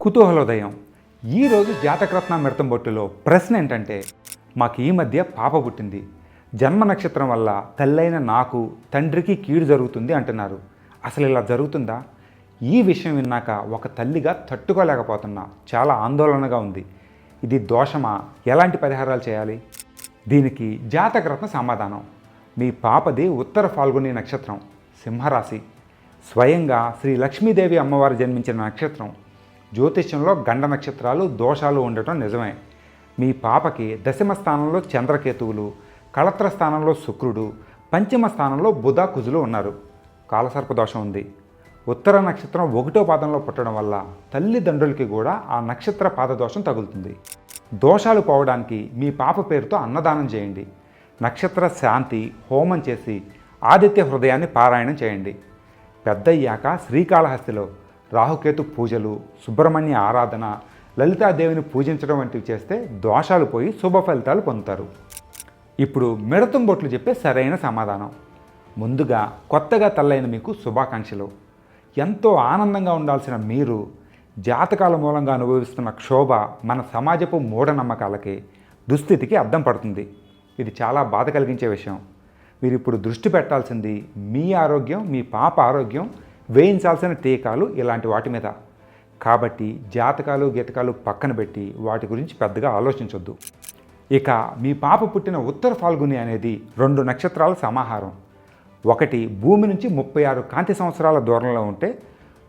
కుతూహలోదయం. ఈరోజు జాతకరత్న మిడతం బొట్టులో ప్రశ్న ఏంటంటే, మాకు ఈ మధ్య పాప పుట్టింది, జన్మ నక్షత్రం వల్ల తల్లైన నాకు తండ్రికి కీడు జరుగుతుంది అంటున్నారు. అసలు ఇలా జరుగుతుందా? ఈ విషయం విన్నాక ఒక తల్లిగా తట్టుకోలేకపోతున్నా. చాలా ఆందోళనగా ఉంది. ఇది దోషమా? ఎలాంటి పరిహారాలు చేయాలి? దీనికి జాతకరత్న సమాధానం. మీ పాపది ఉత్తర ఫాల్గుని నక్షత్రం, సింహరాశి. స్వయంగా శ్రీ లక్ష్మీదేవి అమ్మవారు జన్మించిన నక్షత్రం. జ్యోతిష్యంలో గండ నక్షత్రాలు దోషాలు ఉండటం నిజమే. మీ పాపకి దశమ స్థానంలో చంద్రకేతువులు, కళత్ర స్థానంలో శుక్రుడు, పంచమ స్థానంలో బుధ కుజులు ఉన్నారు. కాలసర్ప దోషం ఉంది. ఉత్తర నక్షత్రం 1వ పాదంలో పుట్టడం వల్ల తల్లిదండ్రులకి కూడా ఆ నక్షత్ర పాదదోషం తగులుతుంది. దోషాలు పోవడానికి మీ పాప పేరుతో అన్నదానం చేయండి. నక్షత్ర శాంతి హోమం చేసి ఆదిత్య హృదయాన్ని పారాయణం చేయండి. పెద్దయ్యాక శ్రీకాళహస్తిలో రాహుకేతు పూజలు, సుబ్రహ్మణ్య ఆరాధన, లలితాదేవిని పూజించడం వంటివి చేస్తే దోషాలు పోయి శుభ ఫలితాలు పొందుతారు. ఇప్పుడు మిడతం బొట్లు చెప్పే సరైన సమాధానం. ముందుగా కొత్తగా తల్లైన మీకు శుభాకాంక్షలు. ఎంతో ఆనందంగా ఉండాల్సిన మీరు జాతకాల మూలంగా అనుభవిస్తున్న క్షోభ మన సమాజపు మూఢనమ్మకాలకి, దుస్థితికి అద్దం పడుతుంది. ఇది చాలా బాధ కలిగించే విషయం. మీరు ఇప్పుడు దృష్టి పెట్టాల్సింది మీ ఆరోగ్యం, మీ పాప ఆరోగ్యం, వేయించాల్సిన టీకాలు, ఇలాంటి వాటి మీద. కాబట్టి జాతకాలు గీతకాలు పక్కన పెట్టి వాటి గురించి పెద్దగా ఆలోచించొద్దు. ఇక మీ పాప పుట్టిన ఉత్తర ఫాల్గుని అనేది 2 నక్షత్రాల సమాహారం. ఒకటి భూమి నుంచి 36 కాంతి సంవత్సరాల దూరంలో ఉంటే,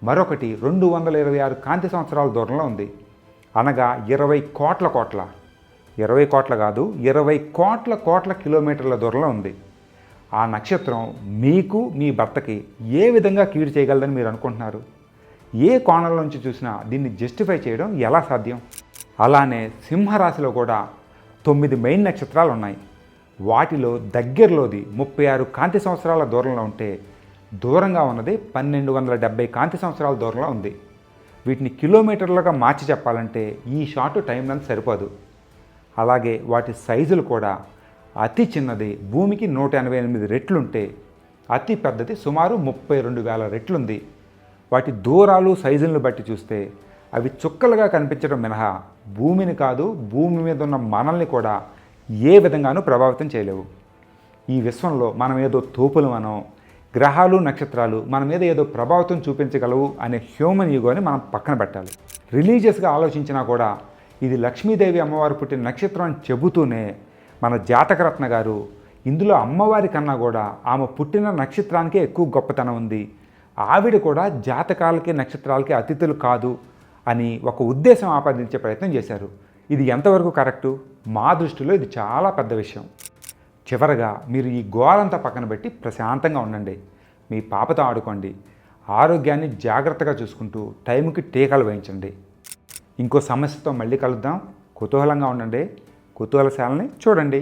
మరొకటి 226 కాంతి సంవత్సరాల దూరంలో ఉంది. అనగా 20 కోట్ల 20 కోట్ల కాదు, 20 కోట్ల కిలోమీటర్ల దూరంలో ఉంది. ఆ నక్షత్రం మీకు, మీ భర్తకి ఏ విధంగా కీడు చేయగలదని మీరు అనుకుంటున్నారు? ఏ కోణంలో నుంచి చూసినా దీన్ని జస్టిఫై చేయడం ఎలా సాధ్యం? అలానే సింహరాశిలో కూడా 9 మెయిన్ నక్షత్రాలు ఉన్నాయి. వాటిలో దగ్గరలోది 36 కాంతి సంవత్సరాల దూరంలో ఉంటే, దూరంగా ఉన్నది 1270 కాంతి సంవత్సరాల దూరంలో ఉంది. వీటిని కిలోమీటర్లుగా మార్చి చెప్పాలంటే ఈ షార్ట్ టైం లెంత్ సరిపోదు. అలాగే వాటి సైజులు కూడా అతి చిన్నది భూమికి 188 రెట్లుంటే, అతి పెద్దది సుమారు 32,000 రెట్లుంది. వాటి దూరాలు సైజులను బట్టి చూస్తే అవి చుక్కలుగా కనిపించడం మినహా భూమిని కాదు, భూమి మీద ఉన్న మనల్ని కూడా ఏ విధంగానూ ప్రభావితం చేయలేవు. ఈ విశ్వంలో మనం ఏదో తోపులమనో, గ్రహాలు నక్షత్రాలు మన మీద ఏదో ప్రభావితం చూపించగలవు అనే హ్యూమన్ ఈగోని మనం పక్కన పెట్టాలి. రిలీజియస్గా ఆలోచించినా కూడా ఇది లక్ష్మీదేవి అమ్మవారు పుట్టిన నక్షత్రం అని చెబుతూనే మన జాతకరత్న గారు ఇందులో అమ్మవారి కన్నా కూడా ఆమె పుట్టిన నక్షత్రానికే ఎక్కువ గొప్పతనం ఉంది, ఆవిడ కూడా జాతకాలకి నక్షత్రాలకి అతిథులు కాదు అని ఒక ఉద్దేశం ఆపాదించే ప్రయత్నం చేశారు. ఇది ఎంతవరకు కరెక్టు? మా దృష్టిలో ఇది చాలా పెద్ద విషయం. చివరగా మీరు ఈ గోలంతా పక్కన పెట్టి ప్రశాంతంగా ఉండండి. మీ పాపతో ఆడుకోండి. ఆరోగ్యాన్ని జాగ్రత్తగా చూసుకుంటూ టైంకి టీకాలు వేయించండి. ఇంకో సమస్యతో మళ్ళీ కలుద్దాం. కుతూహలంగా ఉండండి. కుతూహలశాలని చూడండి.